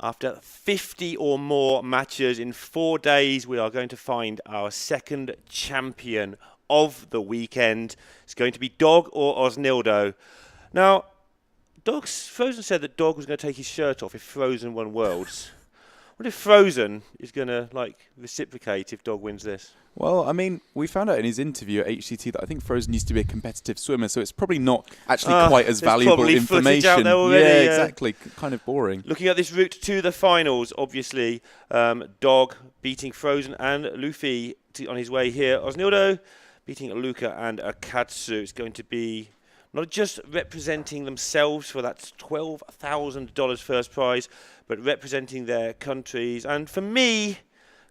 After 50 or more matches in 4 days, we are going to find our second champion of the weekend. It's going to be Dog or Osnildo. Now, Frozen said that Dog was going to take his shirt off if Frozen won Worlds. What if Frozen is going to reciprocate if Dog wins this? Well, I mean, we found out in his interview at HCT that I think Frozen used to be a competitive swimmer, so it's probably not actually quite as valuable information. Out there already, yeah, exactly. Kind of boring. Looking at this route to the finals, obviously, Dog beating Frozen and Luffy on his way here. Osnildo beating Luca and Akatsu. It's going to be not just representing themselves for that $12,000 first prize, but representing their countries. And for me,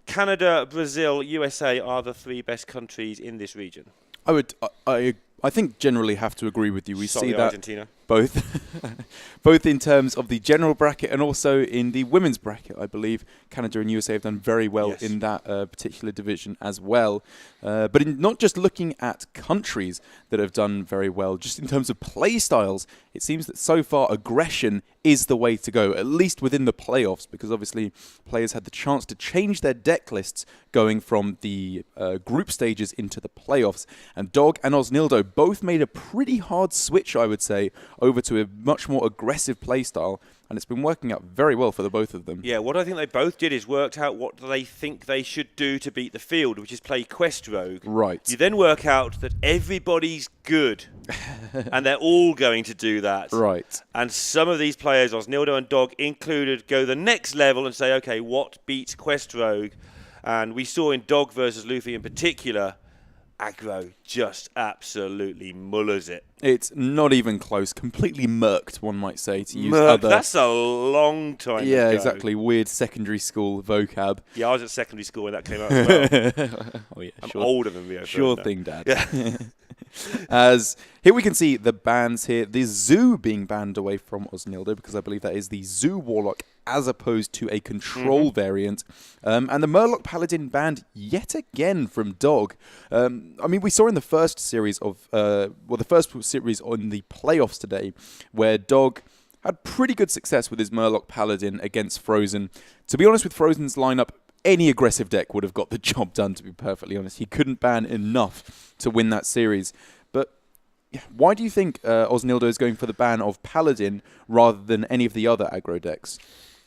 Canada, Brazil, USA are the 3 best countries in this region. I think generally have to agree with you. We see that Argentina. both in terms of the general bracket and also in the women's bracket. I believe Canada and USA have done very well in that particular division as well. But not just looking at countries that have done very well, just in terms of play styles, it seems that so far aggression is the way to go, at least within the playoffs, because obviously players had the chance to change their deck lists going from the group stages into the playoffs. And Dog and Osnildo both made a pretty hard switch, I would say, over to a much more aggressive playstyle, and it's been working out very well for the both of them. Yeah, what I think they both did is worked out what they think they should do to beat the field, which is play Quest Rogue. Right. You then work out that everybody's good, and they're all going to do that. Right. And some of these players, Osnildo and Dog included, go the next level and say, okay, what beats Quest Rogue? And we saw in Dog versus Luffy in particular, aggro just absolutely mullers it. It's not even close. Completely murked, one might say, to use other... That's a long time ago. Yeah, exactly. Weird secondary school vocab. Yeah, I was at secondary school when that came out as well. Oh, yeah, I'm older than Rio. Sure thing, Dad. Yeah. As here we can see the bans here. The Zoo being banned away from Osnildo, because I believe that is the Zoo Warlock as opposed to a Control variant. And the Murloc Paladin banned yet again from Dog. I mean, we saw in the first series of... the first series on the playoffs today, where Dog had pretty good success with his Murloc Paladin against Frozen. To be honest, with Frozen's lineup, any aggressive deck would have got the job done, to be perfectly honest. He couldn't ban enough to win that series. But why do you think Osnildo is going for the ban of Paladin rather than any of the other aggro decks?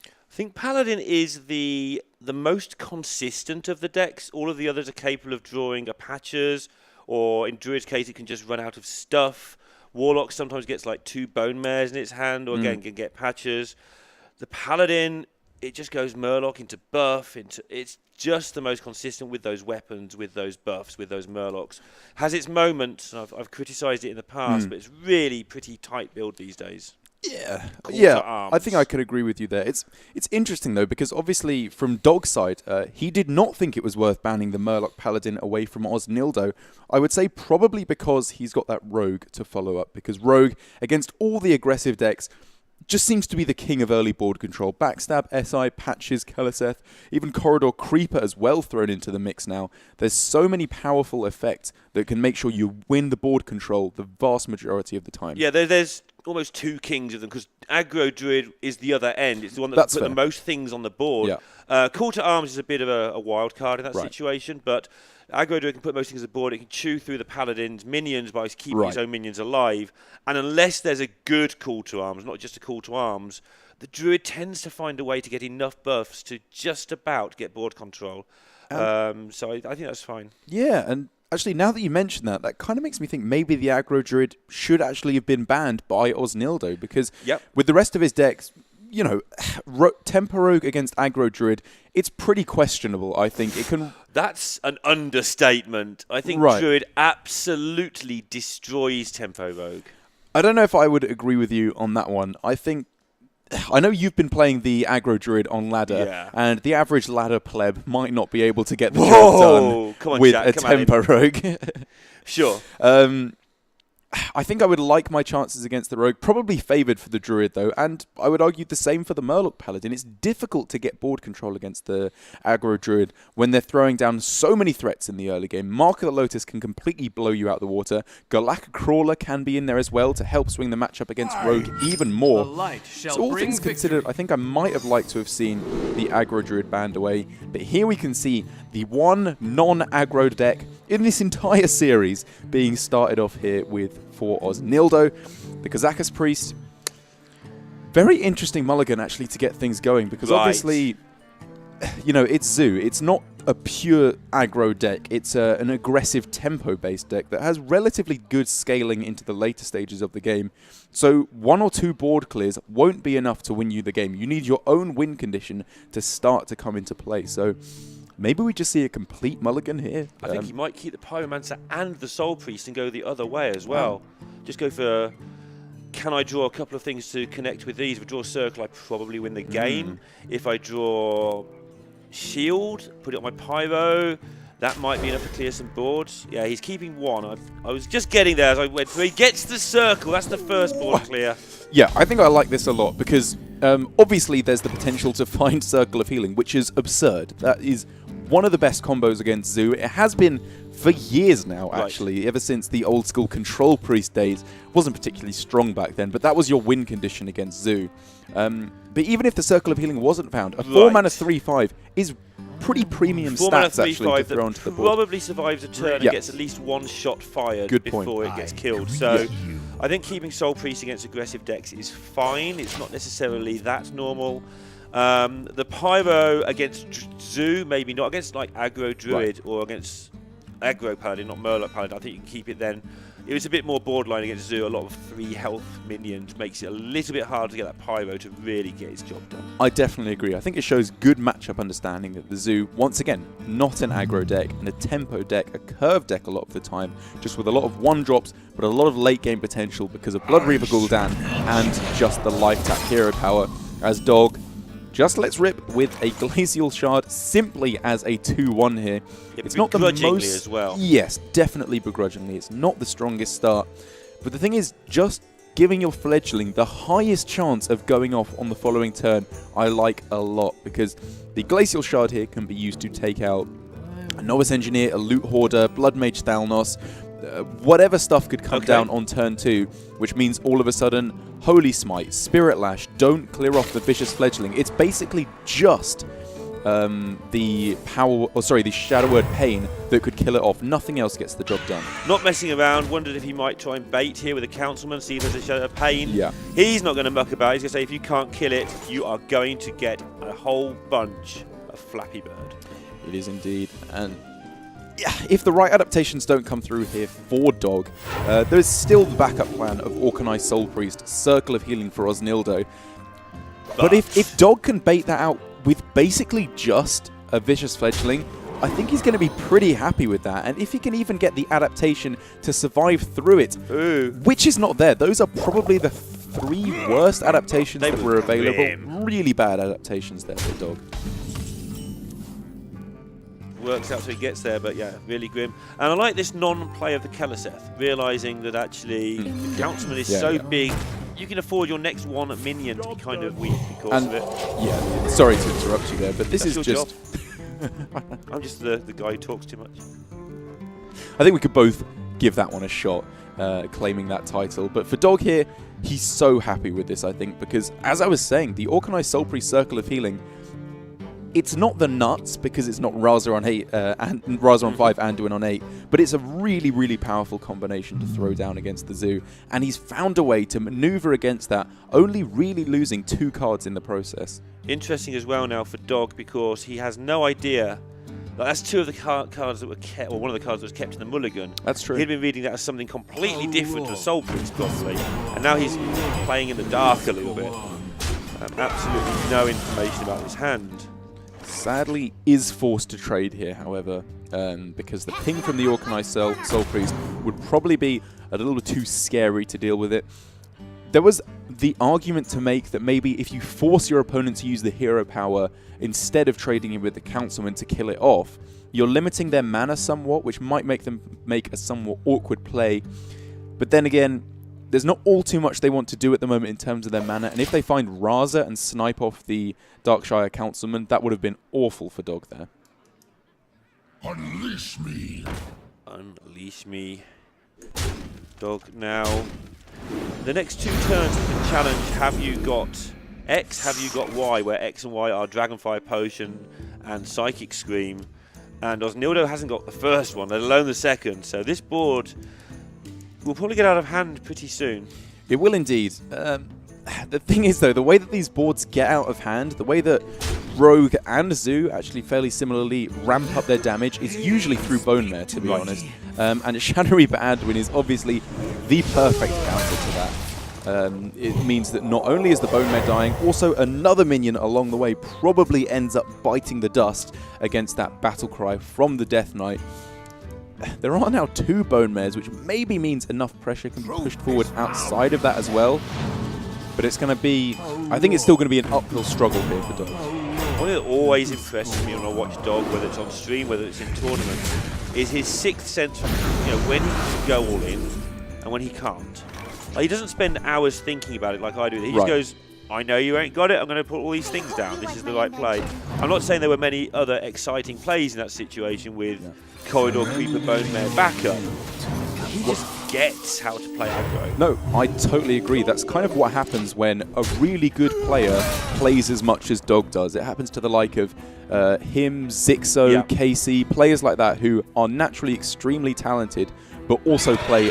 I think Paladin is the most consistent of the decks. All of the others are capable of drawing a patches, or in Druid's case, it can just run out of stuff. Warlock sometimes gets like 2 Bone Mares in its hand, or again can get patches. The Paladin, it just goes Murloc into buff. It's just the most consistent with those weapons, with those buffs, with those Murlocs. Has its moments. I've criticised it in the past, but it's really pretty tight build these days. Yeah, Arms. I think I could agree with you there. It's interesting, though, because obviously from Dog's side, he did not think it was worth banning the Murloc Paladin away from Osnildo. I would say probably because he's got that Rogue to follow up, because Rogue, against all the aggressive decks, just seems to be the king of early board control. Backstab, SI, Patches, Keleseth, even Corridor Creeper as well thrown into the mix now. There's so many powerful effects that can make sure you win the board control the vast majority of the time. Yeah, there's almost 2 kings of them, because aggro Druid is the other end. It's the one that put the most things on the board. Yeah. Call to Arms is a bit of a wild card in that situation, but aggro Druid can put most things on the board. It can chew through the Paladin's minions by keeping his own minions alive. And unless there's a good Call to Arms, not just a Call to Arms, the Druid tends to find a way to get enough buffs to just about get board control. So I think that's fine. Yeah, and actually, now that you mention that, that kind of makes me think maybe the aggro Druid should actually have been banned by Osnildo, because with the rest of his decks, you know, Tempo Rogue against aggro Druid, it's pretty questionable, I think. It can. That's an understatement. I think Druid absolutely destroys Tempo Rogue. I don't know if I would agree with you on that one. I know you've been playing the aggro Druid on ladder, and the average ladder pleb might not be able to get the job done with a Tempo Rogue. Sure. I think I would like my chances against the Rogue. Probably favoured for the Druid, though, and I would argue the same for the Murloc Paladin. It's difficult to get board control against the aggro Druid when they're throwing down so many threats in the early game. Mark of the Lotus can completely blow you out the water. Galactic Crawler can be in there as well to help swing the matchup against Rogue even more. So all things considered, I think I might have liked to have seen the aggro Druid banned away, but here we can see the one non-aggro deck in this entire series being started off here for Osnildo. The Kazakus Priest, very interesting mulligan actually to get things going, because obviously, you know, it's Zoo. It's not a pure aggro deck. It's an aggressive tempo-based deck that has relatively good scaling into the later stages of the game. So 1 or 2 board clears won't be enough to win you the game. You need your own win condition to start to come into play. So maybe we just see a complete mulligan here. I think he might keep the Pyromancer and the Soul Priest and go the other way as well. Just go for, can I draw a couple of things to connect with these? If I draw Circle, I probably win the game. If I draw Shield, put it on my Pyro, that might be enough to clear some boards. Yeah, he's keeping 1. I was just getting there as I went through. He gets the Circle. That's the first board clear. Yeah, I think I like this a lot because obviously there's the potential to find Circle of Healing, which is absurd. That is one of the best combos against Zoo. It has been for years now, actually, ever since the old school Control Priest days. Wasn't particularly strong back then, but that was your win condition against Zoo. But even if the Circle of Healing wasn't found, a 4-mana 3/5 is pretty premium stats actually to throw onto the board. Probably survives a turn and gets at least 1 shot fired before it gets killed. So I think keeping Soul Priest against aggressive decks is fine. It's not necessarily that normal. The Pyro against Zoo, maybe not against like aggro Druid or against aggro Paladin, not Murloc Paladin. I think you can keep it then. It was a bit more borderline against Zoo. A lot of 3 health minions makes it a little bit hard to get that Pyro to really get its job done. I definitely agree. I think it shows good matchup understanding that the Zoo, once again, not an aggro deck, and a tempo deck, a curve deck a lot of the time, just with a lot of 1-drops, but a lot of late game potential because of Blood Reaver Gul'dan and just the life tap hero power, as Dog just lets rip with a Glacial Shard simply as a 2/1 here. It's not the most as well. Yes, definitely begrudgingly. It's not the strongest start. But the thing is, just giving your fledgling the highest chance of going off on the following turn, I like a lot, because the Glacial Shard here can be used to take out a Novice Engineer, a Loot Hoarder, Blood Mage Thalnos, whatever stuff could come down on turn 2, which means all of a sudden Holy Smite, Spirit Lash don't clear off the Vicious Fledgling. It's basically just the Shadow Word Pain that could kill it off. Nothing else gets the job done. Not messing around. Wondered if he might try and bait here with a Councilman, see if there's a Shadow of Pain. Yeah. He's not going to muck about. He's going to say, if you can't kill it, you are going to get a whole bunch of Flappy Bird. It is indeed. And if the right adaptations don't come through here for Dog, there is still the backup plan of Orkanai Soul Priest, Circle of Healing for Osnildo. But if Dog can bait that out with basically just a Vicious Fledgling, I think he's going to be pretty happy with that. And if he can even get the adaptation to survive through it, which is not there, those are probably the 3 worst adaptations that were available. Really bad adaptations there for Dog. Works out so he gets there, but yeah, really grim. And I like this non-play of the Keleseth, realising that actually the Councilman is so big, you can afford your next 1 minion to be kind of weak because of it. Yeah, sorry to interrupt you there, but this is just... I'm just the guy who talks too much. I think we could both give that one a shot, claiming that title. But for Dog here, he's so happy with this, I think, because as I was saying, the Orkanai Soul Priest Circle of Healing, it's not the nuts because it's not Raza on 8 and Raza on 5 Anduin on 8, but it's a really, really powerful combination to throw down against the Zoo, and he's found a way to maneuver against that, only really losing 2 cards in the process. Interesting as well now for Dog, because he has no idea. That's 2 of the cards that were kept, or one of the cards that was kept in the mulligan. That's true. He'd been reading that as something completely different to a Soul Priest, probably, and now he's playing in the dark a little bit. Absolutely no information about his hand. Sadly, is forced to trade here, however, because the ping from the Orkanai Soul Priest would probably be a little bit too scary to deal with it. There was the argument to make that maybe if you force your opponent to use the hero power instead of trading it with the Councilman to kill it off, you're limiting their mana somewhat, which might make them make a somewhat awkward play. But then again, there's not all too much they want to do at the moment in terms of their mana. And if they find Raza and snipe off the Darkshire Councilman, that would have been awful for Dog there. Unleash me. Unleash me. Dog now. The next 2 turns of the challenge, have you got X, have you got Y, where X and Y are Dragonfire Potion and Psychic Scream. And Osnildo hasn't got the first one, let alone the second. So this board will probably get out of hand pretty soon. It will indeed. The thing is, though, the way that these boards get out of hand, the way that Rogue and Zoo actually fairly similarly ramp up their damage is usually through Bone Mare, to be honest. And Shadow Reaper Anduin is obviously the perfect counter to that. It means that not only is the Bone Mare dying, also another minion along the way probably ends up biting the dust against that battle cry from the Death Knight. There are now 2 Bone Mares, which maybe means enough pressure can be pushed forward outside of that as well. But it's going to be, I think it's still going to be an uphill struggle here for Dog. One thing that always impresses me when I watch Dog, whether it's on stream, whether it's in tournament, is his 6th sense, when he can go all in and when he can't. Like, he doesn't spend hours thinking about it like I do. He just goes, I know you ain't got it, I'm going to put all these things down. This is the right play. I'm not saying there were many other exciting plays in that situation with Corridor Creeper Bone Mare backup. He just gets how to play aggro. No, I totally agree. That's kind of what happens when a really good player plays as much as Dog does. It happens to the like of him, Zixo, Casey, players like that who are naturally extremely talented, but also play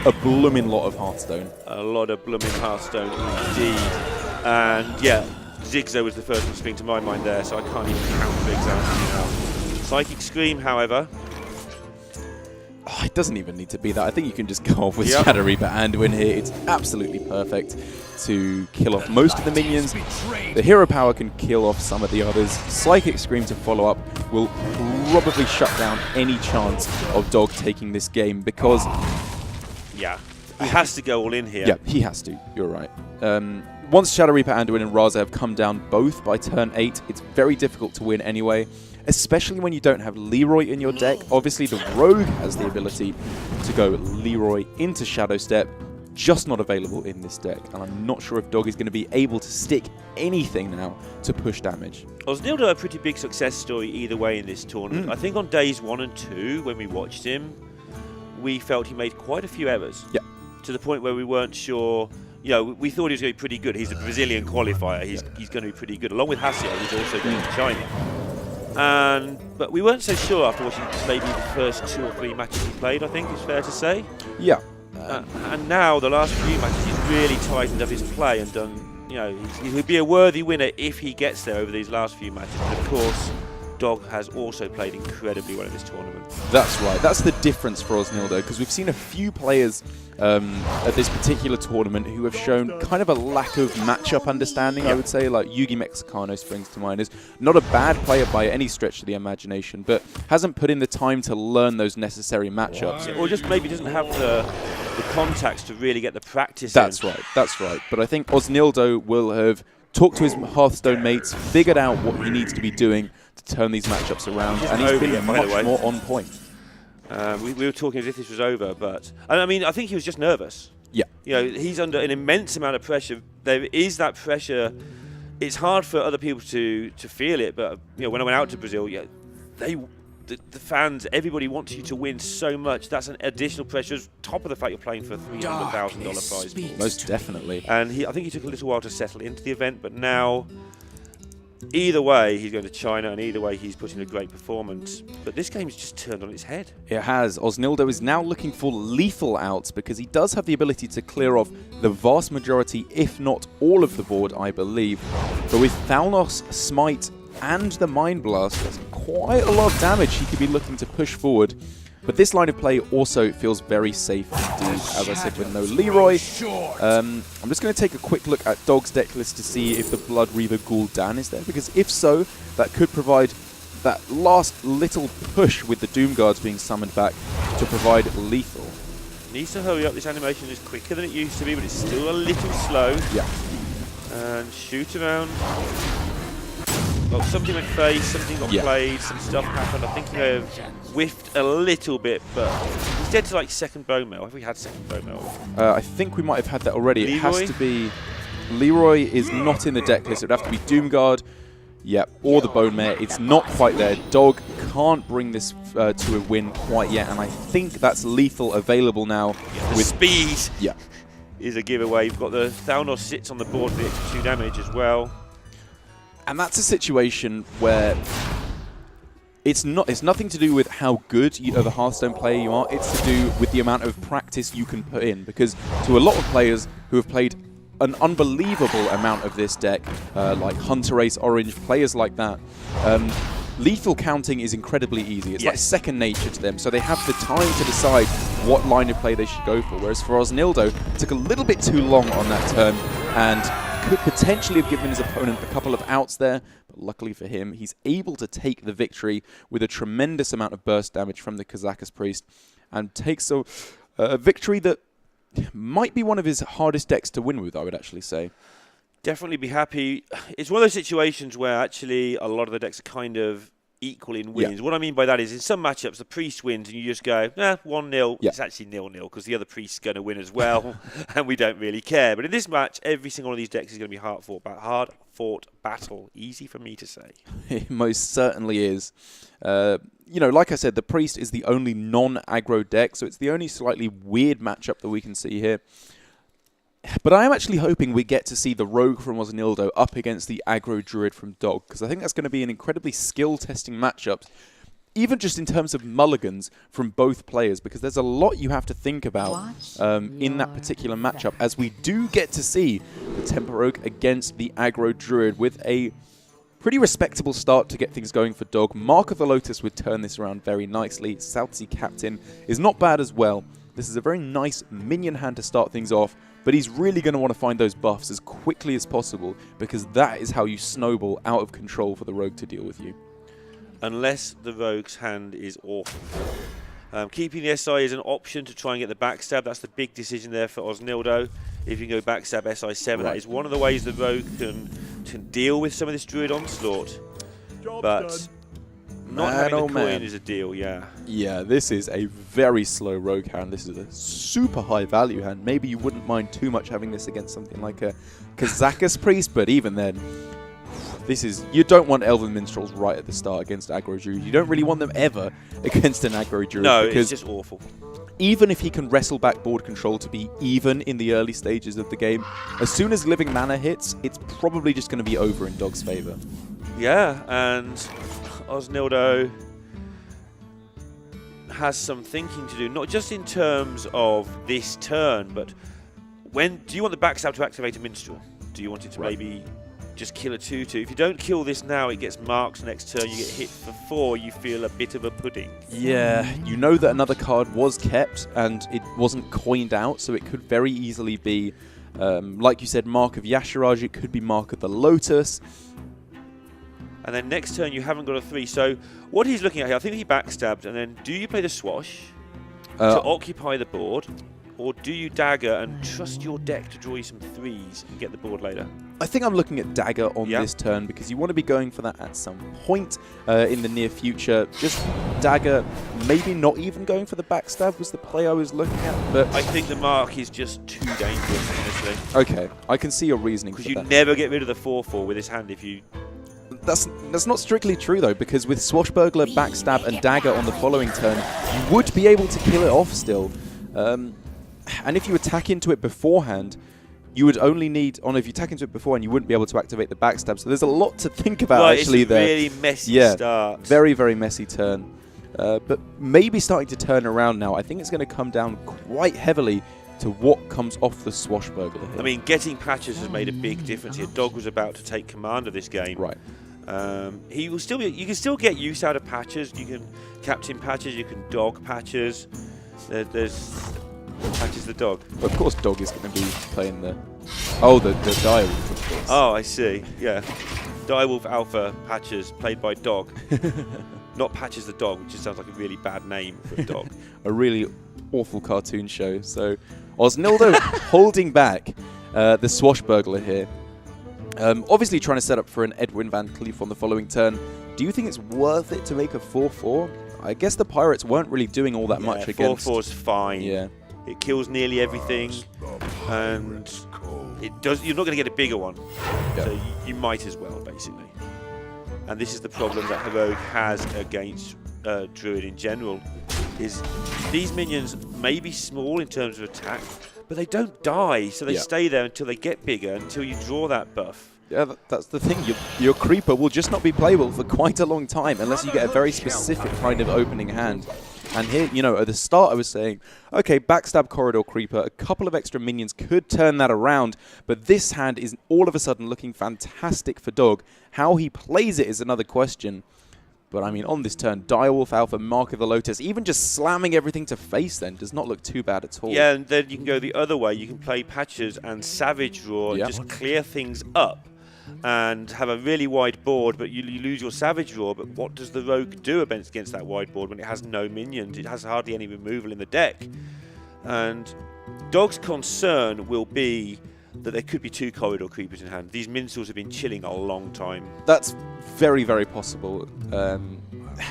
a blooming lot of Hearthstone. A lot of blooming Hearthstone indeed. And yeah, Zigzo was the first one to spring to my mind there, so I can't even counter exactly now. Psychic Scream, however. Oh, it doesn't even need to be that. I think you can just go off with Shadow Reaper Anduin here. It's absolutely perfect to kill off most of the minions. The hero power can kill off some of the others. Psychic Scream to follow up will probably shut down any chance of Dog taking this game because... Yeah, he has to go all in here. Yeah, he has to. You're right. Once Shadow Reaper Anduin and Raza have come down both by turn 8, it's very difficult to win anyway, especially when you don't have Leroy in your deck. Obviously, the Rogue has the ability to go Leroy into Shadow Step, just not available in this deck, and I'm not sure if Dog is going to be able to stick anything now to push damage. Osnildo a pretty big success story either way in this tournament. I think on days 1 and 2, when we watched him, we felt he made quite a few errors. Yeah. To the point where we weren't sure. We thought he was going to be pretty good. He's a Brazilian qualifier. He's going to be pretty good, along with Hasio, who's also going to China. But we weren't so sure after watching maybe the first 2 or 3 matches he played, I think is fair to say. Yeah. And now, the last few matches, he's really tightened up his play and done, he would be a worthy winner if he gets there over these last few matches. But of course, Dog has also played incredibly well in this tournament. That's right. That's the difference for Osnildo, because we've seen a few players at this particular tournament who have shown kind of a lack of matchup understanding, I would say, like Yugi Mexicano springs to mind. Is not a bad player by any stretch of the imagination, but hasn't put in the time to learn those necessary matchups. Or just maybe doesn't have the contacts to really get the practice That's right. That's right. But I think Osnildo will have talked to his Hearthstone mates, figured out what he needs to be doing to turn these matchups around, and he's been much more on point. We were talking as if this was over, but I think he was just nervous. Yeah. He's under an immense amount of pressure. There is that pressure. It's hard for other people to feel it, but when I went out to Brazil, the fans, everybody wants you to win so much. That's an additional pressure, top of the fact you're playing for a $300,000 prize pool. Most definitely. And I think he took a little while to settle into the event, but now, either way, he's going to China, and either way, he's putting a great performance. But this game's just turned on its head. It has. Osnildo is now looking for lethal outs because he does have the ability to clear off the vast majority, if not all of the board, I believe. But with Thalnos, Smite, and the Mind Blast, that's quite a lot of damage he could be looking to push forward. But this line of play also feels very safe indeed, as I said, with no Leroy. I'm just going to take a quick look at Dog's deck list to see if the Blood Reaver Gul'dan is there, because if so, that could provide that last little push with the Doom Guards being summoned back to provide lethal. Needs to hurry up. This animation is quicker than it used to be, but it's still a little slow. Yeah. And shoot around. Well, something went face, something got played, some stuff happened. I think he may have whiffed a little bit, but he's dead to like second bone mail. Have we had second bone mail? I think we might have had that already. Leroy? It has to be... Leroy is not in the deck list. It would have to be Doomguard, or the Bone Mare. It's not quite there. Dog can't bring this to a win quite yet, and I think that's lethal available now. Yeah, with speed is a giveaway. You've got the Thalnos sits on the board for the extra 2 damage as well. And that's a situation where it's nothing to do with how good of a Hearthstone player you are. It's to do with the amount of practice you can put in. Because to a lot of players who have played an unbelievable amount of this deck, like Hunter Ace Orange, players like that, lethal counting is incredibly easy. It's like second nature to them, so they have the time to decide what line of play they should go for. Whereas for Osnildo, it took a little bit too long on that turn, and could potentially have given his opponent a couple of outs there, but luckily for him, he's able to take the victory with a tremendous amount of burst damage from the Kazakus Priest, and takes a victory that might be one of his hardest decks to win with, I would actually say. Definitely be happy. It's one of those situations where actually a lot of the decks are kind of equal in wins. What I mean by that is in some matchups the priest wins and you just go 1-0. It's actually 0-0 because the other priest's going to win as well and we don't really care. But in this match every single one of these decks is going to be hard fought battle. Easy for me to say. It most certainly is. Like I said, the priest is the only non-aggro deck, so it's the only slightly weird matchup that we can see here. But I am actually hoping we get to see the Rogue from Osnildo up against the Aggro Druid from Dog, because I think that's going to be an incredibly skill-testing matchup, even just in terms of mulligans from both players, because there's a lot you have to think about in that particular matchup, as we do get to see the Temper Oak against the Aggro Druid with a pretty respectable start to get things going for Dog. Mark of the Lotus would turn this around very nicely. South Sea Captain is not bad as well. This is a very nice minion hand to start things off, but he's really going to want to find those buffs as quickly as possible, because that is how you snowball out of control for the Rogue to deal with you. Unless the Rogue's hand is awful. Keeping the SI is an option to try and get the backstab. That's the big decision there for Osnildo. If you can go backstab SI7, that is one of the ways the Rogue can deal with some of this Druid onslaught. But not having the coin is a deal, Yeah, this is a very slow Rogue hand. This is a super high value hand. Maybe you wouldn't mind too much having this against something like a Kazakus Priest, but even then, you don't want Elven Minstrels right at the start against Aggro Druid. You don't really want them ever against an Aggro Druid. No, it's just awful. Even if he can wrestle back board control to be even in the early stages of the game, as soon as Living Mana hits, it's probably just going to be over in Dog's favour. Yeah, and Osnildo has some thinking to do, not just in terms of this turn, but do you want the backstab to activate a Minstrel? Do you want it to maybe just kill a 2-2? If you don't kill this now, it gets marked next turn, you get hit for 4, you feel a bit of a pudding. Yeah, you know that another card was kept and it wasn't coined out, so it could very easily be, like you said, Mark of Yasharaj, it could be Mark of the Lotus. And then next turn you haven't got a 3. So what he's looking at here, I think he backstabbed, and then do you play the Swash to occupy the board, or do you dagger and trust your deck to draw you some 3s and get the board later? I think I'm looking at dagger on this turn, because you want to be going for that at some point in the near future. Just dagger, maybe not even going for the backstab was the play I was looking at. But I think the mark is just too dangerous, honestly. Okay, I can see your reasoning for that. Because you never get rid of the 4-4 with this hand if you... That's not strictly true, though, because with Swashbuckler, Backstab, and Dagger on the following turn, you would be able to kill it off still. And if you attack into it beforehand, you would only need... if you attack into it beforehand, you wouldn't be able to activate the Backstab. So there's a lot to think about, actually, it's a there. really messy start. Very, very messy turn. But maybe starting to turn around now. I think it's going to come down quite heavily to what comes off the Swashbuckler here. I mean, getting patches has made a big difference here. Dog was about to take command of this game. Right. He will still you can still get use out of patches. You can captain patches, you can dog patches. There's patches the dog. But of course Dog is going to be playing the Direwolf, of course. Oh, I see. Yeah. Direwolf Alpha Patches, played by Dog. Not Patches the dog, which just sounds like a really bad name for a dog. A really awful cartoon show. So Osnildo holding back the Swashbuckler here. Obviously trying to set up for an Edwin Van Cleef on the following turn. Do you think it's worth it to make a 4-4? I guess the Pirates weren't really doing all that much against... 4-4's fine. Yeah. It kills nearly everything, and it does. You're not going to get a bigger one, so you might as well, basically. And this is the problem that Heroic has against Druid in general, is these minions may be small in terms of attack, but they don't die, so they stay there until they get bigger, until you draw that buff. Yeah, that's the thing. Your creeper will just not be playable for quite a long time unless you get a very specific kind of opening hand. And here, you know, at the start I was saying, okay, backstab corridor creeper, a couple of extra minions could turn that around, but this hand is all of a sudden looking fantastic for Dog. How he plays it is another question. But I mean, on this turn, Direwolf Alpha, Mark of the Lotus, even just slamming everything to face then does not look too bad at all. Yeah, and then you can go the other way. You can play Patches and Savage Draw and just clear things up and have a really wide board, but you lose your Savage Draw. But what does the Rogue do against that wide board when it has no minions? It has hardly any removal in the deck. And Dog's concern will be that there could be 2 corridor creepers in hand. These minstrels have been chilling a long time. That's very, very possible.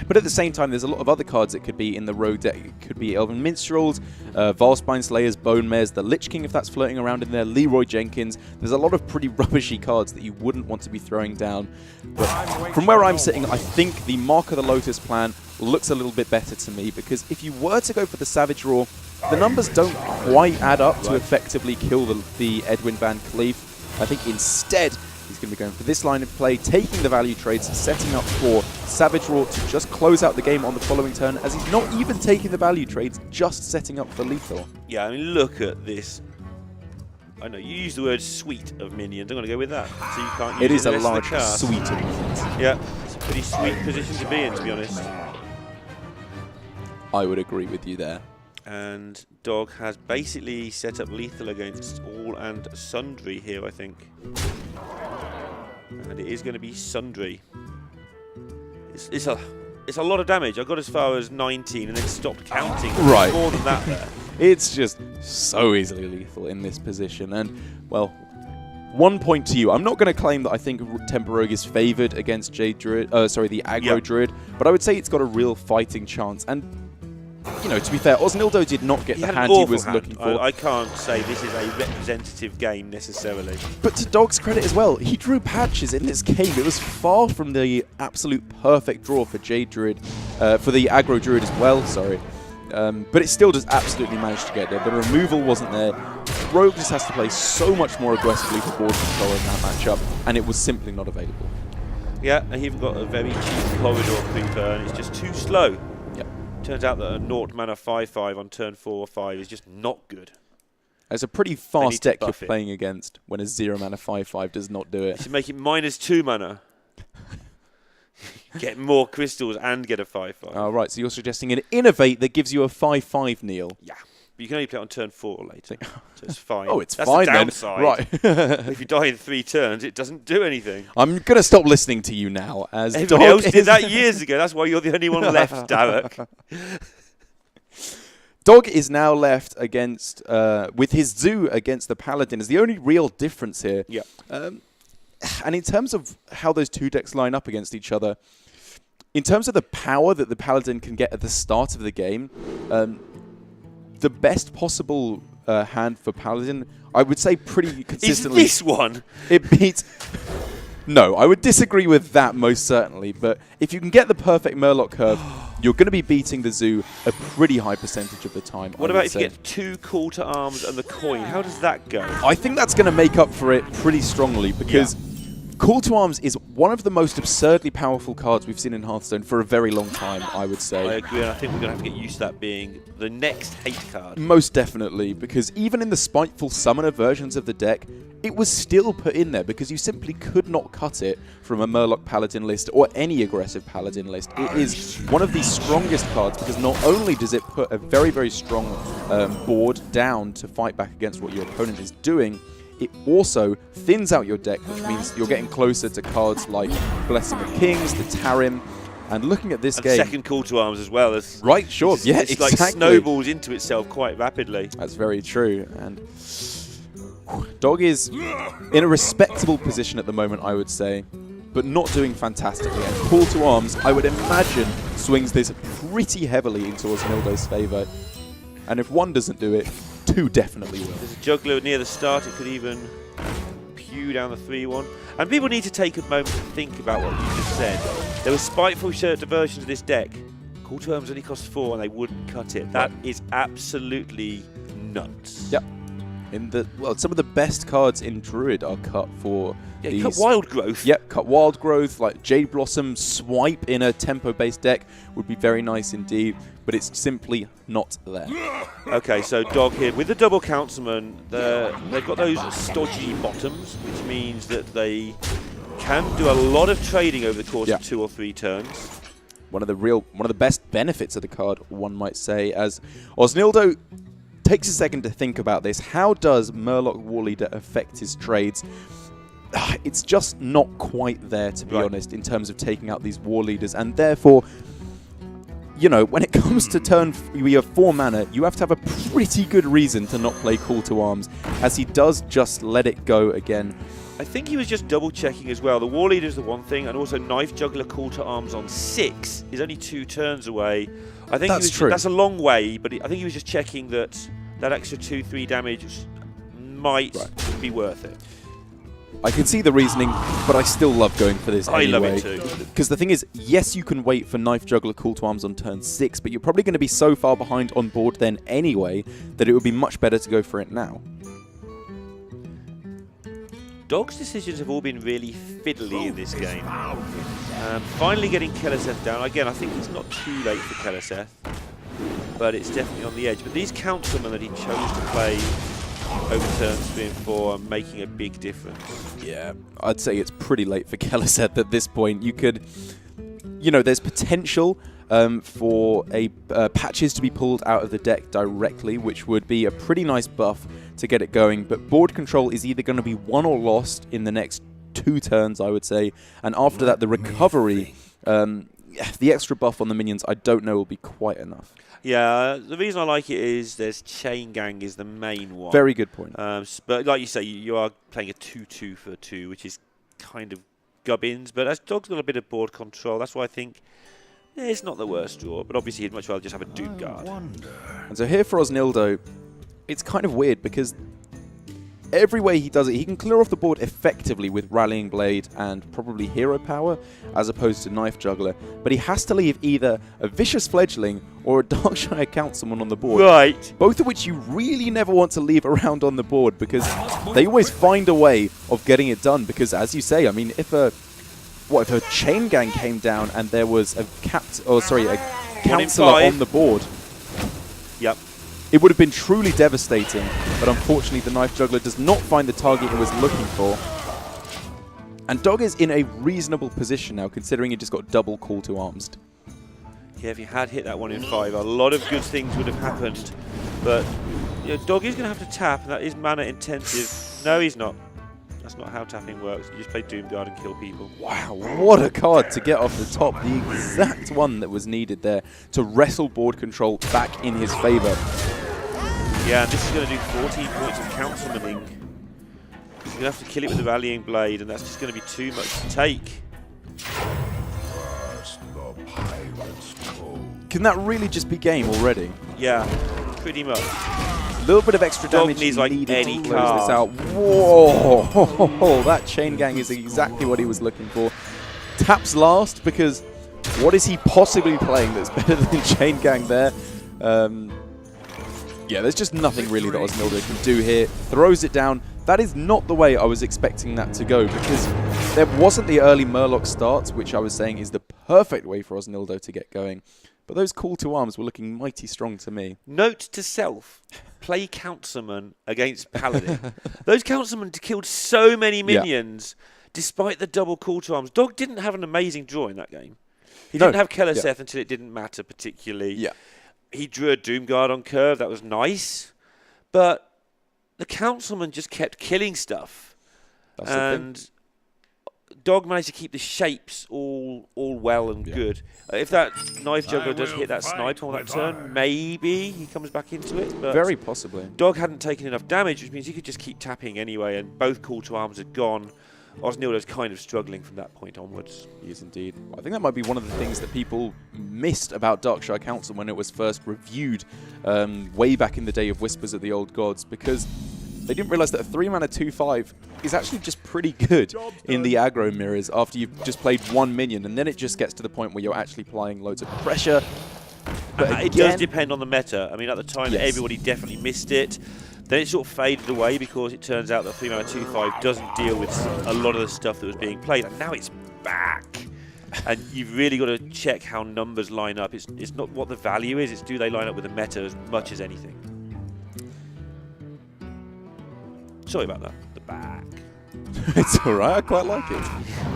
But at the same time, there's a lot of other cards that could be in the Rogue deck. It could be Elven Minstrels, Valspine Slayers, Bone Mares, the Lich King if that's floating around in there, Leroy Jenkins. There's a lot of pretty rubbishy cards that you wouldn't want to be throwing down. But from where I'm sitting, I think the Mark of the Lotus plan looks a little bit better to me, because if you were to go for the Savage Roar, the numbers don't quite add up to effectively kill the Edwin Van Cleef. I think instead, he's going to be going for this line of play, taking the value trades, setting up for Savage Roar to just close out the game on the following turn, as he's not even taking the value trades, just setting up for lethal. Yeah, I mean, look at this. I know, you use the word suite of minions. I'm going to go with that. So you can't use it is the a rest large of the cast. suite of minions. Yeah, it's a pretty sweet position to be in, to be honest. I would agree with you there. And Dog has basically set up lethal against all and sundry here, I think. And it is going to be sundry. It's a lot of damage. I got as far as 19 and then stopped counting. Right. More than that there. It's just so easily lethal in this position. And, well, 1 point to you. I'm not going to claim that I think Temper Rogue is favoured against the aggro Druid, but I would say it's got a real fighting chance. And, you know, to be fair, Osnildo did not get the hand he was looking for. I can't say this is a representative game necessarily. But to Dog's credit as well, he drew Patches in this game. It was far from the absolute perfect draw for Jade Druid, for the aggro Druid as well, sorry. But it still just absolutely managed to get there. The removal wasn't there. Rogue just has to play so much more aggressively for board control in that matchup, and it was simply not available. Yeah, and he even got a very cheap corridor creeper, and it's just too slow. Yep. Turns out that a 0 mana 5/5 on turn 4 or 5 is just not good. It's a pretty fast deck you're playing against when a 0 mana 5/5 does not do it. You should make it -2 mana. Get more crystals and get a 5/5. Oh, right, so you're suggesting an innovate that gives you a 5/5, Neil. Yeah. But you can only play it on turn 4 or later. So it's fine. Oh, it's That's fine the downside. then. Right. If you die in 3 turns, it doesn't do anything. I'm going to stop listening to you now. As Everybody else did that years ago. That's why you're the only one left, Derek. Dog is now left against, with his Zoo against the Paladin is the only real difference here. Yeah. And in terms of how those two decks line up against each other, in terms of the power that the Paladin can get at the start of the game, the best possible hand for Paladin, I would say pretty consistently. Is this one? It beats... No, I would disagree with that most certainly, but if you can get the perfect Murloc curve, you're going to be beating the Zoo a pretty high percentage of the time. What about if you get 2 Call to Arms and the coin? How does that go? I think that's going to make up for it pretty strongly, because Call to Arms is one of the most absurdly powerful cards we've seen in Hearthstone for a very long time, I would say. I agree, and I think we're going to have to get used to that being the next hate card. Most definitely, because even in the Spiteful Summoner versions of the deck, it was still put in there because you simply could not cut it from a Murloc Paladin list or any aggressive Paladin list. It is one of the strongest cards because not only does it put a very, very strong board down to fight back against what your opponent is doing, it also thins out your deck, which means you're getting closer to cards like Blessing of Kings, the Tarim, and looking at this game... second Call to Arms as well. Right, sure, yeah, it's exactly. like snowballs into itself quite rapidly. That's very true, and... Dog is in a respectable position at the moment, I would say, but not doing fantastically. And Call to Arms, I would imagine, swings this pretty heavily into Osnildo's favour. And if one doesn't do it, two definitely will. There's a juggler near the start. It could even pew down the 3-1. And people need to take a moment to think about what you just said. There were spiteful versions of this deck. Call to Arms only cost 4 and they wouldn't cut it. That is absolutely nuts. Yep. Some of the best cards in Druid are cut for these. Cut Wild Growth. Yep, cut Wild Growth, like Jade Blossom, Swipe in a tempo-based deck would be very nice indeed, but it's simply not there. Okay, so Dog here with the double Councilman. They've got those stodgy bottoms, which means that they can do a lot of trading over the course of 2 or 3 turns. One of the best benefits of the card, one might say, as Osnildo takes a second to think about this. How does Murloc War Leader affect his trades? It's just not quite there, to be honest, in terms of taking out these War Leaders. And therefore, you know, when it comes to turn, you have 4 mana, you have to have a pretty good reason to not play Call to Arms, as he does just let it go again. I think he was just double-checking as well. The War Leader is the one thing, and also Knife Juggler Call to Arms on 6 is only 2 turns away. I think that's true. That's a long way, but I think he was just checking that that extra 2-3 damage might be worth it. I can see the reasoning, but I still love going for this anyway. I love it too. Because the thing is, yes, you can wait for Knife Juggler Call to Arms on turn 6, but you're probably going to be so far behind on board then anyway that it would be much better to go for it now. Dog's decisions have all been really fiddly in this game. Finally getting Keleseth down. Again, I think it's not too late for Keleseth, but it's definitely on the edge. But these Councilmen that he chose to play over turns 3 and 4 are making a big difference. Yeah, I'd say it's pretty late for Keleseth at this point. You could, you know, there's potential for patches to be pulled out of the deck directly, which would be a pretty nice buff to get it going. But board control is either going to be won or lost in the next 2 turns, I would say. And after that, the recovery, the extra buff on the minions, I don't know will be quite enough. Yeah, the reason I like it is there's Chain Gang is the main one. Very good point. But like you say, you are playing a 2-2 for 2, which is kind of gubbins. But as Dog's got a bit of board control, that's why I think it's not the worst draw. But obviously, he'd much rather just have a Doom Guard. And so here for Osnildo, it's kind of weird because every way he does it, he can clear off the board effectively with Rallying Blade and probably Hero Power, as opposed to Knife Juggler. But he has to leave either a Vicious Fledgling or a Darkshire Councilman on the board. Right. Both of which you really never want to leave around on the board because they always find a way of getting it done. Because as you say, I mean, if a Chain Gang came down and there was a Councillor on the board, yep, it would have been truly devastating, but unfortunately the Knife Juggler does not find the target he was looking for. And Dog is in a reasonable position now, considering he just got double Call to Arms. Yeah, if he had hit that 1 in 5, a lot of good things would have happened. But you know, Dog is going to have to tap, and that is mana intensive. No, he's not. That's not how tapping works. You just play Doom Guard and kill people. Wow, what a card to get off the top. The exact one that was needed there to wrestle board control back in his favour. Yeah, and this is going to do 14 points of Councilmaning. He's going to have to kill it with the Rallying Blade, and that's just going to be too much to take. Can that really just be game already? Yeah, pretty much. A little bit of extra damage needs like needed any to close this out. card. Whoa! That Chain Gang is exactly what he was looking for. Taps last because what is he possibly playing that's better than Chain Gang there? Yeah, there's just nothing really that Osnildo can do here. Throws it down. That is not the way I was expecting that to go because there wasn't the early Murloc starts, which I was saying is the perfect way for Osnildo to get going. But those Call to Arms were looking mighty strong to me. Note to self, play Councilman against Paladin. Those Councilmen killed so many minions despite the double Call to Arms. Dog didn't have an amazing draw in that game. He didn't have Keleseth until it didn't matter particularly. Yeah. He drew a Doom Guard on curve. That was nice. But the Councilman just kept killing stuff. That's the thing. Dog managed to keep the shapes all well and good. If that Knife Juggler does hit that sniper on that turn, maybe he comes back into it. But very possibly. Dog hadn't taken enough damage, which means he could just keep tapping anyway, and both call to arms are gone. Osnildo's kind of struggling from that point onwards. He is indeed. I think that might be one of the things that people missed about Darkshire Council when it was first reviewed way back in the day of Whispers of the Old Gods, because they didn't realise that a 3-mana 2/5 is actually just pretty good in the aggro mirrors after you've just played one minion, and then it just gets to the point where you're actually applying loads of pressure. But it does depend on the meta. I mean, at the time, everybody definitely missed it. Then it sort of faded away because it turns out that 3-mana 2/5 doesn't deal with a lot of the stuff that was being played, and now it's back. And you've really got to check how numbers line up. It's not what the value is, it's do they line up with the meta as much as anything. Sorry about that. The back. It's alright, I quite like it.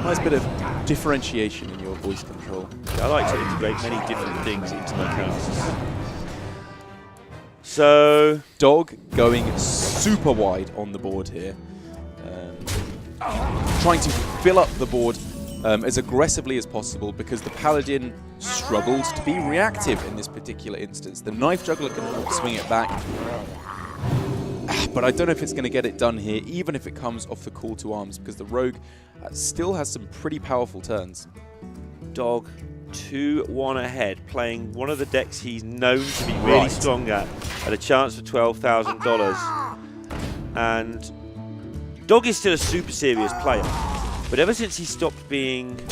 Nice bit of differentiation in your voice control. I like to integrate many different things into my casts. So, Dog going super wide on the board here. Trying to fill up the board as aggressively as possible, because the Paladin struggled to be reactive in this particular instance. The Knife Juggler can swing it back, but I don't know if it's going to get it done here, even if it comes off the call to arms, because the Rogue still has some pretty powerful turns. Dog 2-1 ahead, playing one of the decks he's known to be really strong at a chance for $12,000. And Dog is still a super serious player, but ever since he stopped since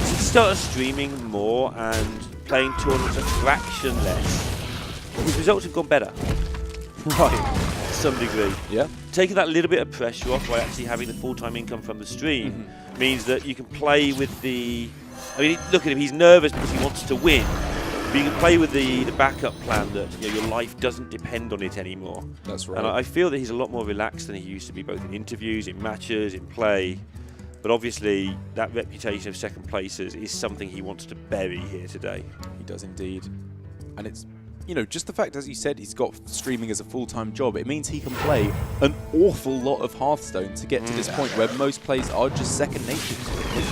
he started streaming more and playing tournaments a fraction less, his results have gone better. Right. To some degree. Yeah. Taking that little bit of pressure off by actually having the full-time income from the stream means that you can play with the... I mean, look at him, he's nervous because he wants to win. But you can play with the backup plan that your life doesn't depend on it anymore. That's right. And I feel that he's a lot more relaxed than he used to be, both in interviews, in matches, in play. But obviously, that reputation of second places is something he wants to bury here today. He does indeed. And it's, just the fact, as you said, he's got streaming as a full-time job. It means he can play an awful lot of Hearthstone to get to this point where most plays are just second nature to him.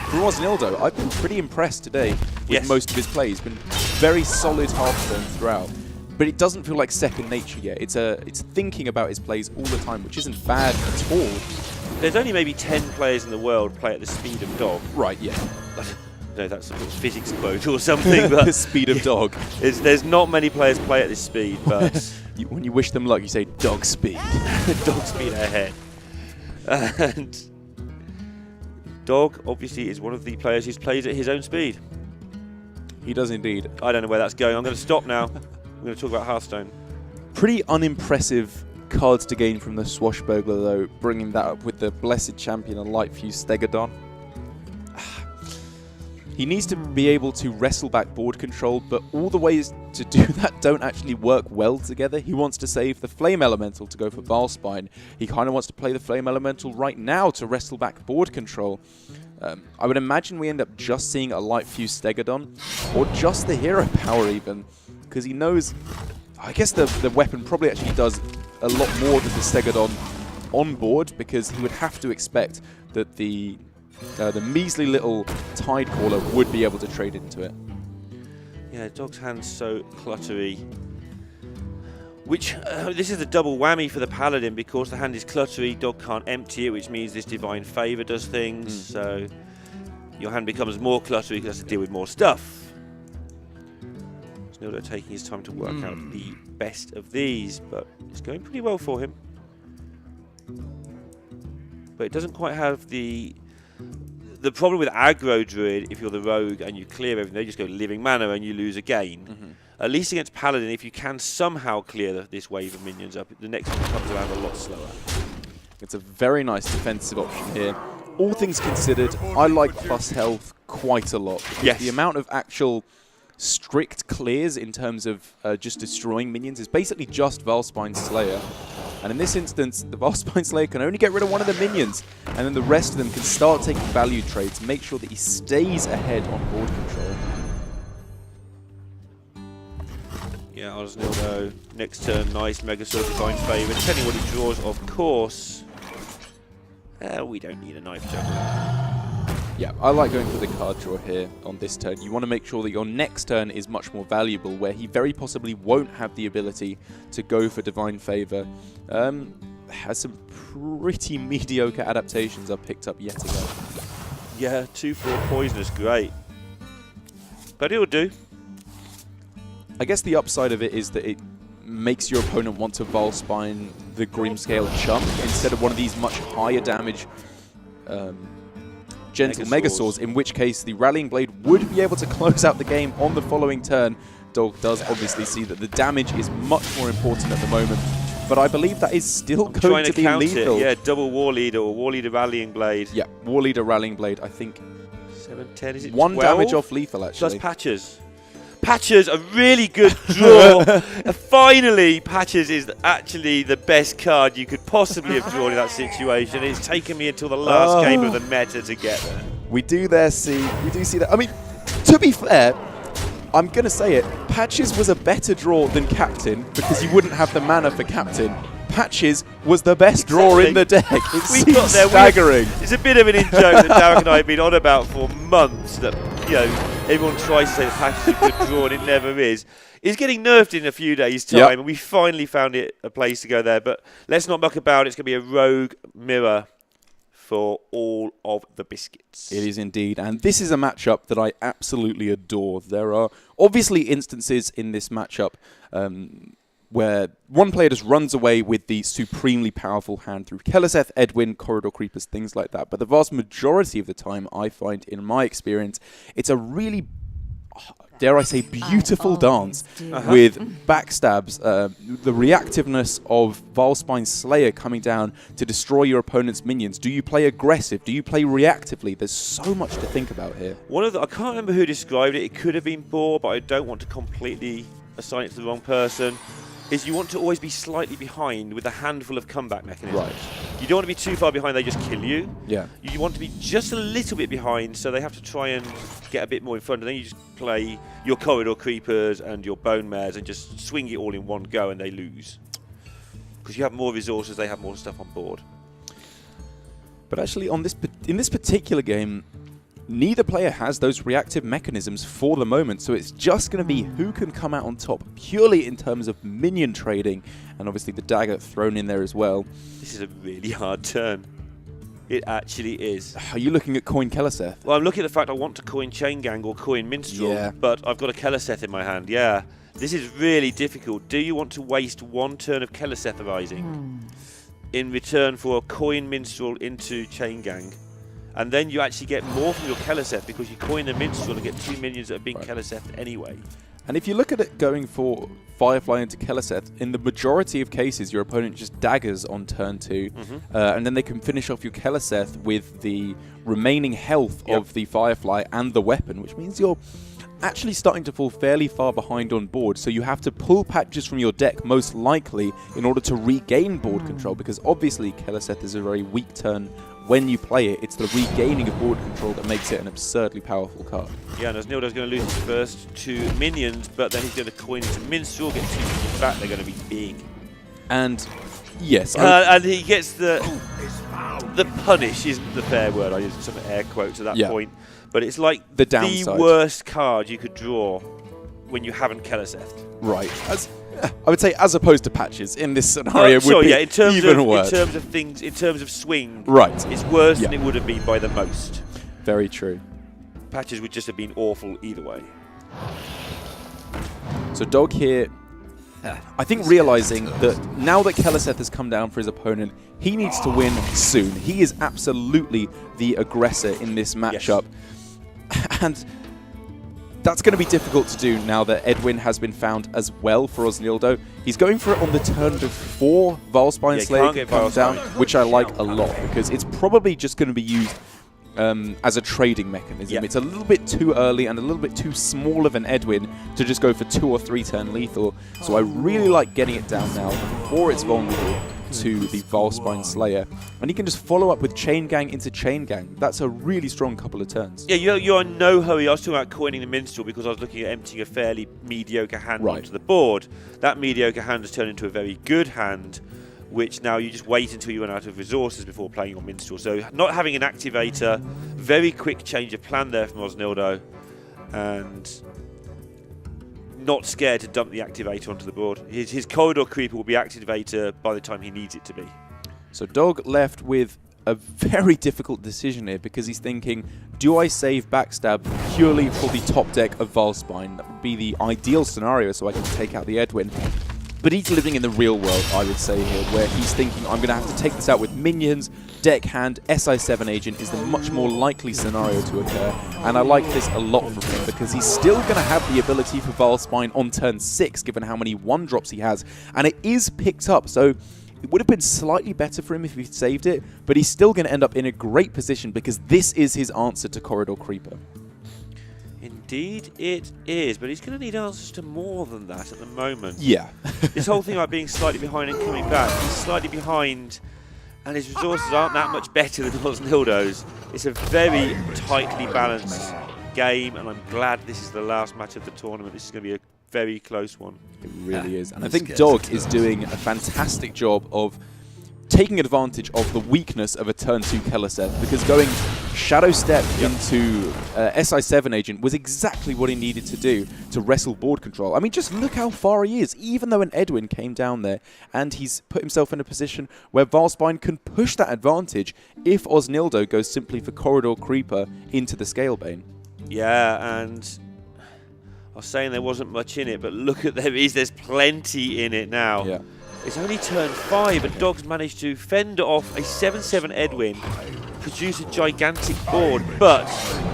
From Osnildo, I've been pretty impressed today with most of his plays. Been very solid Hearthstone throughout. But it doesn't feel like second nature yet. It's thinking about his plays all the time, which isn't bad at all. There's only maybe 10 players in the world play at the speed of Dog. Right, yeah. No, that's a physics quote or something. But the speed of Dog. There's not many players play at this speed, but... when you wish them luck, you say Dog speed. Dog speed ahead. And Dog, obviously, is one of the players who's plays at his own speed. He does indeed. I don't know where that's going. I'm going to stop now. I'm going to talk about Hearthstone. Pretty unimpressive cards to gain from the Swashbuckler, though, bringing that up with the Blessed Champion and Lightfuse Stegodon. He needs to be able to wrestle back board control, but all the ways to do that don't actually work well together. He wants to save the Flame Elemental to go for Valspine. He kind of wants to play the Flame Elemental right now to wrestle back board control. I would imagine we end up just seeing a Lightfuse Stegodon, or just the Hero Power even, because he knows... I guess the weapon probably actually does a lot more than the Stegodon on board, because he would have to expect that the measly little Tide Caller would be able to trade into it. Yeah, Dog's hand's so cluttery. Which, this is a double whammy for the Paladin, because the hand is cluttery, Dog can't empty it, which means this Divine Favour does things, so your hand becomes more cluttery because it has to deal with more stuff. Osnildo taking his time to work out the best of these, but it's going pretty well for him. But it doesn't quite have the problem with aggro Druid. If you're the Rogue and you clear everything, they just go living mana and you lose again. At least against Paladin, if you can somehow clear this wave of minions up, the next one comes around a lot slower. It's a very nice defensive option here. All things considered, I like plus health quite a lot. Yes. The amount of actual strict clears in terms of just destroying minions is basically just Valspine Slayer. And in this instance, the Valspine Slayer can only get rid of one of the minions, and then the rest of them can start taking value trades, make sure that he stays ahead on board control. Yeah, Osnildo, next turn, nice Mega Sword Divine Favour. Depending what he draws, of course. We don't need a knife juggler. Yeah, I like going for the card draw here on this turn. You want to make sure that your next turn is much more valuable, where he very possibly won't have the ability to go for Divine Favor. Has some pretty mediocre adaptations I've picked up yet again. Yeah, 2/4 poisonous, great. But it'll do. I guess the upside of it is that it makes your opponent want to Valspine the Grimscale Chump instead of one of these much higher damage Gentle Megasaurs, in which case the Rallying Blade would be able to close out the game on the following turn. Dog does obviously see that the damage is much more important at the moment, but I believe that is still going to be lethal. Yeah, double War Leader or War Leader Rallying Blade. Yeah, War Leader Rallying Blade, I think. 7, 10, is it 1 12? damage off lethal, actually. Plus Patches. Patches, a really good draw. Finally, Patches is actually the best card you could possibly have drawn in that situation. It's taken me until the last game of the meta to get there. We do see that. I mean, to be fair, I'm going to say it, Patches was a better draw than Captain because you wouldn't have the mana for Captain. Patches was the best draw in the deck. It seems staggering. It's a bit of an in-joke that Derek and I have been on about for months, that, you know, everyone tries to say that Patches is a good draw and it never is. It's getting nerfed in a few days' time, and we finally found it a place to go there. But let's not muck about. It's going to be a rogue mirror for all of the biscuits. It is indeed, and this is a matchup that I absolutely adore. There are obviously instances in this matchup where one player just runs away with the supremely powerful hand through Keleseth, Edwin, Corridor Creepers, things like that. But the vast majority of the time, I find, in my experience, it's a really, dare I say, beautiful dance with backstabs, the reactiveness of Valspine Slayer coming down to destroy your opponent's minions. Do you play aggressive? Do you play reactively? There's so much to think about here. I can't remember who described it. It could have been Boar, but I don't want to completely assign it to the wrong person. Is you want to always be slightly behind with a handful of comeback mechanisms. Right. You don't want to be too far behind, they just kill you. Yeah. You want to be just a little bit behind, so they have to try and get a bit more in front, and then you just play your Corridor Creepers and your Bone Mares and just swing it all in one go, and they lose. Because you have more resources, they have more stuff on board. But actually, in this particular game, neither player has those reactive mechanisms for the moment, so it's just going to be who can come out on top purely in terms of minion trading, and obviously the dagger thrown in there as well. This is a really hard turn. It actually is. Are you looking at coin Keleseth? Well, I'm looking at the fact I want to coin Chain Gang or coin Minstrel, but I've got a Keleseth in my hand, yeah. This is really difficult. Do you want to waste one turn of Kelesethizing in return for a coin Minstrel into Chain Gang? And then you actually get more from your Keleseth because you coin the Minstrel and get 2 minions that have been Keleseth anyway. And if you look at it going for Firefly into Keleseth, in the majority of cases, your opponent just daggers on turn 2, and then they can finish off your Keleseth with the remaining health of the Firefly and the weapon, which means you're actually starting to fall fairly far behind on board, so you have to pull patches from your deck most likely in order to regain board control, because obviously Keleseth is a very weak turn. When you play it, it's the regaining of board control that makes it an absurdly powerful card. Yeah, and Osnildo's going to lose his first 2 minions, but then he's going to coin into Minstrel, get 2 minions back, they're going to be big. And, yes. And he gets the punish isn't the fair word, I used some air quotes at that point, but it's like the worst card you could draw when you haven't Keleseth. Right. I would say, as opposed to patches in this scenario, would be even worse. In terms of swing, right, it's worse than it would have been by the most. Very true. Patches would just have been awful either way. So Dog here, I think, realizing that now that Keleseth has come down for his opponent, he needs to win soon. He is absolutely the aggressor in this matchup, and that's going to be difficult to do now that Edwin has been found as well for Osnildo. He's going for it on the turn before Valspine Slayer can come down, which I like a lot, because it's probably just going to be used as a trading mechanism. It's a little bit too early and a little bit too small of an Edwin to just go for 2 or 3 turn lethal. So I really like getting it down now before it's vulnerable to the Valspine Slayer, and he can just follow up with Chain Gang into Chain Gang. That's a really strong couple of turns. Yeah, you're in no hurry. I was talking about coining the Minstrel because I was looking at emptying a fairly mediocre hand onto the board. That mediocre hand has turned into a very good hand which now you just wait until you run out of resources before playing your Minstrel. So not having an activator, very quick change of plan there from Osnildo, and not scared to dump the activator onto the board. His Corridor Creeper will be activator by the time he needs it to be. So Dog left with a very difficult decision here, because he's thinking, do I save Backstab purely for the top deck of Valspine? That would be the ideal scenario so I can take out the Edwin. But he's living in the real world, I would say here, where he's thinking, I'm going to have to take this out with minions, deckhand, SI7 agent is the much more likely scenario to occur. And I like this a lot from him, because he's still going to have the ability for Valspine on turn 6, given how many 1-drops he has. And it is picked up, so it would have been slightly better for him if he'd saved it, but he's still going to end up in a great position, because this is his answer to Corridor Creeper. Indeed it is, but he's going to need answers to more than that at the moment. Yeah. This whole thing about being slightly behind and coming back, he's slightly behind and his resources aren't that much better than Osnildo's. It's a very tightly balanced game, and I'm glad this is the last match of the tournament. This is going to be a very close one. It really is. And I think Dog is doing a fantastic job of taking advantage of the weakness of a turn 2 Keleseth, because going Shadow Step into SI7 agent was exactly what he needed to do to wrestle board control. I mean, just look how far he is, even though an Edwin came down there, and he's put himself in a position where Valspine can push that advantage if Osnildo goes simply for Corridor Creeper into the Scalebane. Yeah, and I was saying there wasn't much in it, but look at there's plenty in it now. Yeah. It's only turn 5 and Dog's managed to fend off a 7-7 Edwin, produce a gigantic board, but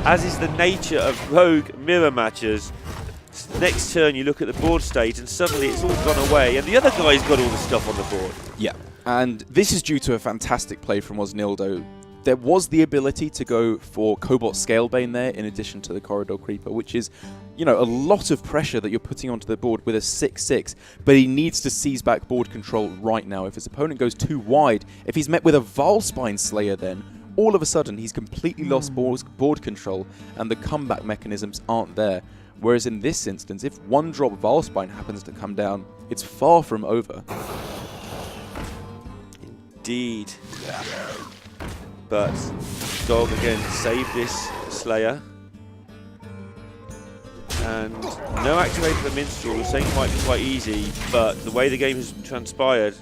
as is the nature of rogue mirror matches, next turn you look at the board state and suddenly it's all gone away and the other guy's got all the stuff on the board. Yeah, and this is due to a fantastic play from Osnildo. There was the ability to go for Cobalt Scalebane there in addition to the Corridor Creeper, which is, you know, a lot of pressure that you're putting onto the board with a 6-6, but he needs to seize back board control right now. If his opponent goes too wide, if he's met with a Valspine Slayer, then all of a sudden he's completely lost board control and the comeback mechanisms aren't there. Whereas in this instance, if 1-drop Valspine happens to come down, it's far from over. Indeed. But Dog again saved this Slayer. And no activator for Minstrel. We're saying it might be quite easy, but the way the game has transpired,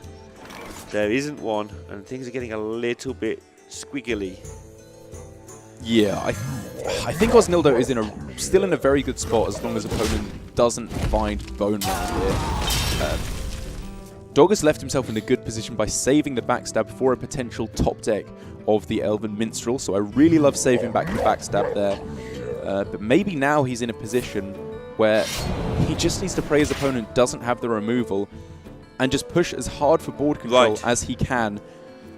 there isn't one, and things are getting a little bit squiggly. Yeah, I think Osnildo is still in a very good spot as long as opponent doesn't find Bone Man here. Dog has left himself in a good position by saving the backstab for a potential top deck of the Elven Minstrel, so I really love saving back the backstab there. But maybe now he's in a position where he just needs to pray his opponent doesn't have the removal and just push as hard for board control as he can.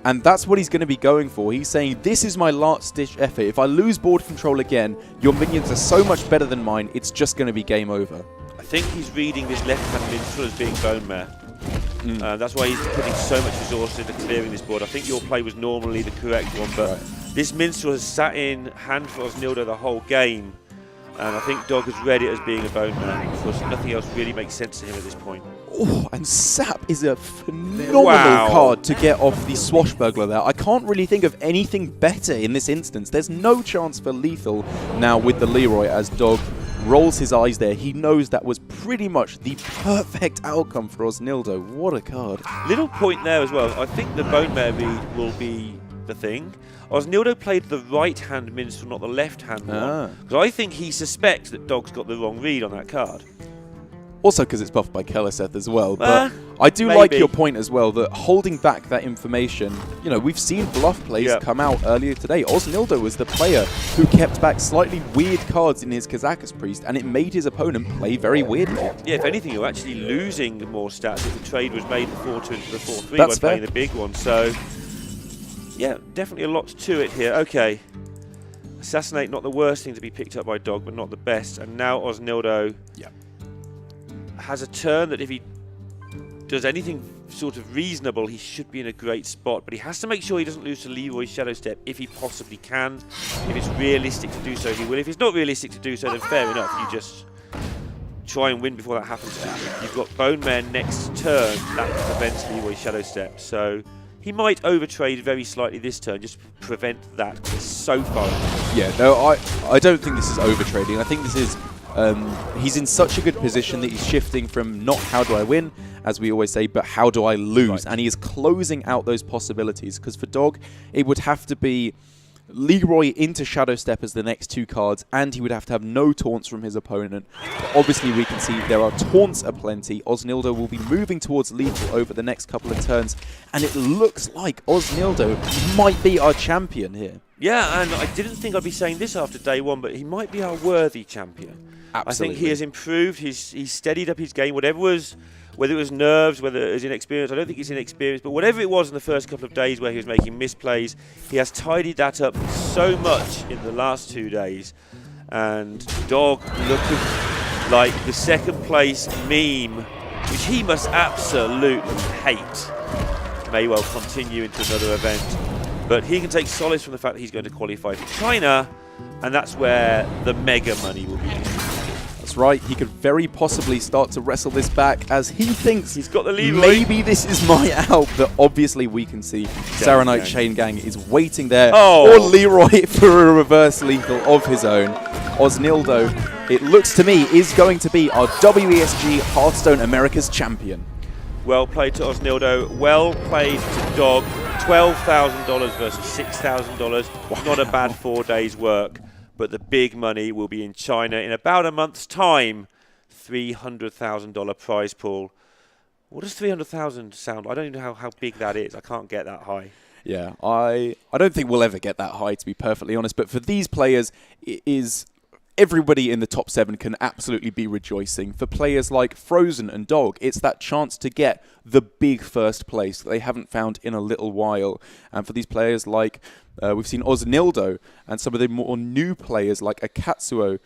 And that's what he's going to be going for. He's saying, this is my last-ditch effort. If I lose board control again, your minions are so much better than mine, it's just going to be game over. I think he's reading this left-hand Minstrel as being Bone Mare. That's why he's putting so much resource into clearing this board. I think your play was normally the correct one, but this Minstrel has sat in hand for Osnildo the whole game, and I think Dog has read it as being a Bone Mare, because nothing else really makes sense to him at this point. Oh, and Sap is a phenomenal card to get off the Swashbuckler there. I can't really think of anything better in this instance. There's no chance for lethal now with the Leroy as Dog rolls his eyes there. He knows that was pretty much the perfect outcome for Osnildo. What a card. Little point there as well. I think the Bone Mare read will be the thing. Osnildo played the right-hand Minstrel, not the left-hand one. Because I think he suspects that Dog's got the wrong read on that card. Also because it's buffed by Keleseth as well. But I do like your point as well, that holding back that information, you know, we've seen bluff plays come out earlier today. Osnildo was the player who kept back slightly weird cards in his Kazakus Priest, and it made his opponent play very weirdly. Yeah, if anything, you're actually losing more stats if the trade was made the 4-2 into the 4-3 by playing the big one. So, yeah, definitely a lot to it here. Okay. Assassinate, not the worst thing to be picked up by Dog, but not the best. And now Osnildo has a turn that if he does anything sort of reasonable, he should be in a great spot. But he has to make sure he doesn't lose to Leroy's Shadow Step if he possibly can. If it's realistic to do so, he will. If it's not realistic to do so, then fair enough. You just try and win before that happens. You've got Bone Mare next turn, that prevents Leroy Shadow Step. So he might overtrade very slightly this turn, just to prevent that. It's so far. Yeah, no, I don't think this is overtrading. I think this is he's in such a good position that he's shifting from not how do I win, as we always say, but how do I lose? Right. And he is closing out those possibilities. Because for Dog, it would have to be Leroy into Shadow Step as the next 2 cards, and he would have to have no taunts from his opponent. But obviously, we can see there are taunts aplenty. Osnildo will be moving towards lethal over the next couple of turns, and it looks like Osnildo might be our champion here. Yeah, and I didn't think I'd be saying this after day 1, but he might be our worthy champion. Absolutely. I think he has improved. He's steadied up his game. Whatever was, whether it was nerves, whether it was inexperience, I don't think he's inexperienced, but whatever it was in the first couple of days where he was making misplays, he has tidied that up so much in the last 2 days. And Dog looking like the second place meme, which he must absolutely hate, may well continue into another event. But he can take solace from the fact that he's going to qualify for China, and that's where the mega money will be distributed. That's right, he could very possibly start to wrestle this back as he thinks he's got the Leroy. Maybe this is my out, but obviously we can see Saranite Chain Gang is waiting there. Oh. Or Leroy for a reverse lethal of his own. Osnildo, it looks to me, is going to be our WESG Hearthstone America's champion. Well played to Osnildo, well played to Dog. $12,000 versus $6,000. Wow. Not a bad 4 days' work, but the big money will be in China in about a month's time. $300,000 prize pool. What does 300,000 sound? I don't even know how big that is. I can't get that high. Yeah, I don't think we'll ever get that high, to be perfectly honest. But for these players, it is everybody in the top 7 can absolutely be rejoicing. For players like Frozen and Dog, it's that chance to get the big first place that they haven't found in a little while. And for these players like, we've seen Osnildo and some of the more new players like Akatsuo,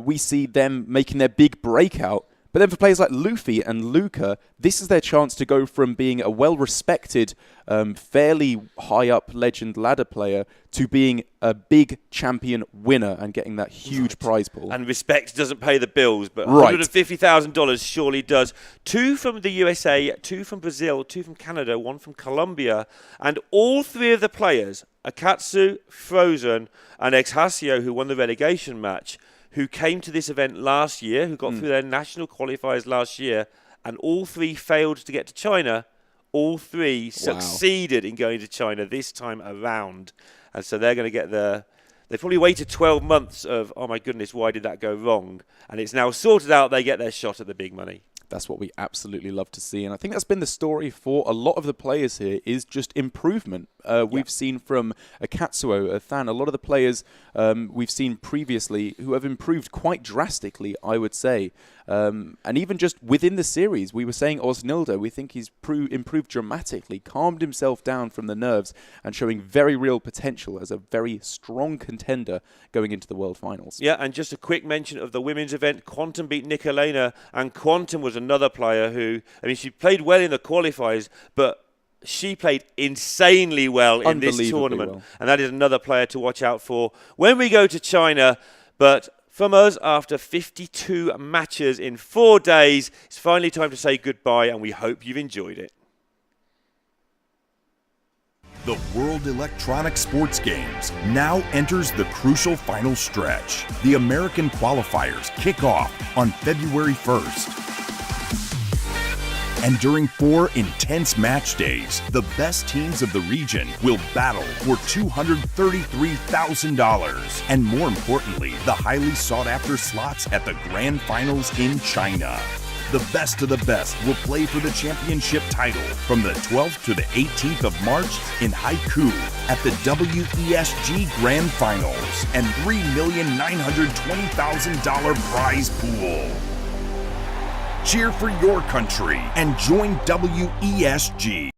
we see them making their big breakout. But then for players like Luffy and Luca, this is their chance to go from being a well-respected, fairly high-up legend ladder player to being a big champion winner and getting that huge prize pool. And respect doesn't pay the bills, but $150,000 surely does. 2 from the USA, 2 from Brazil, 2 from Canada, 1 from Colombia, and all 3 of the players, Akatsu, Frozen, and Exhasio, who won the relegation match, who came to this event last year, who got through their national qualifiers last year, and all 3 failed to get to China. All 3 succeeded in going to China this time around. And so they're going to get they probably waited 12 months of, oh my goodness, why did that go wrong? And it's now sorted out, they get their shot at the big money. That's what we absolutely love to see. And I think that's been the story for a lot of the players here, is just improvement. We've seen from Akatsuo, Than, a lot of the players we've seen previously who have improved quite drastically, I would say. And even just within the series, we were saying Osnildo, we think he's improved dramatically, calmed himself down from the nerves, and showing very real potential as a very strong contender going into the World Finals. Yeah, and just a quick mention of the women's event. Quantum beat Nicolena, and Quantum was another player who, I mean, she played well in the qualifiers, but she played insanely well in this tournament. Well. And that is another player to watch out for when we go to China. But from us, after 52 matches in 4 days, it's finally time to say goodbye, and we hope you've enjoyed it. The World Electronic Sports Games now enters the crucial final stretch. The American qualifiers kick off on February 1st. And during 4 intense match days, the best teams of the region will battle for $233,000. And more importantly, the highly sought-after slots at the Grand Finals in China. The best of the best will play for the championship title from the 12th to the 18th of March in Haiku at the WESG Grand Finals and $3,920,000 prize pool. Cheer for your country and join WESG.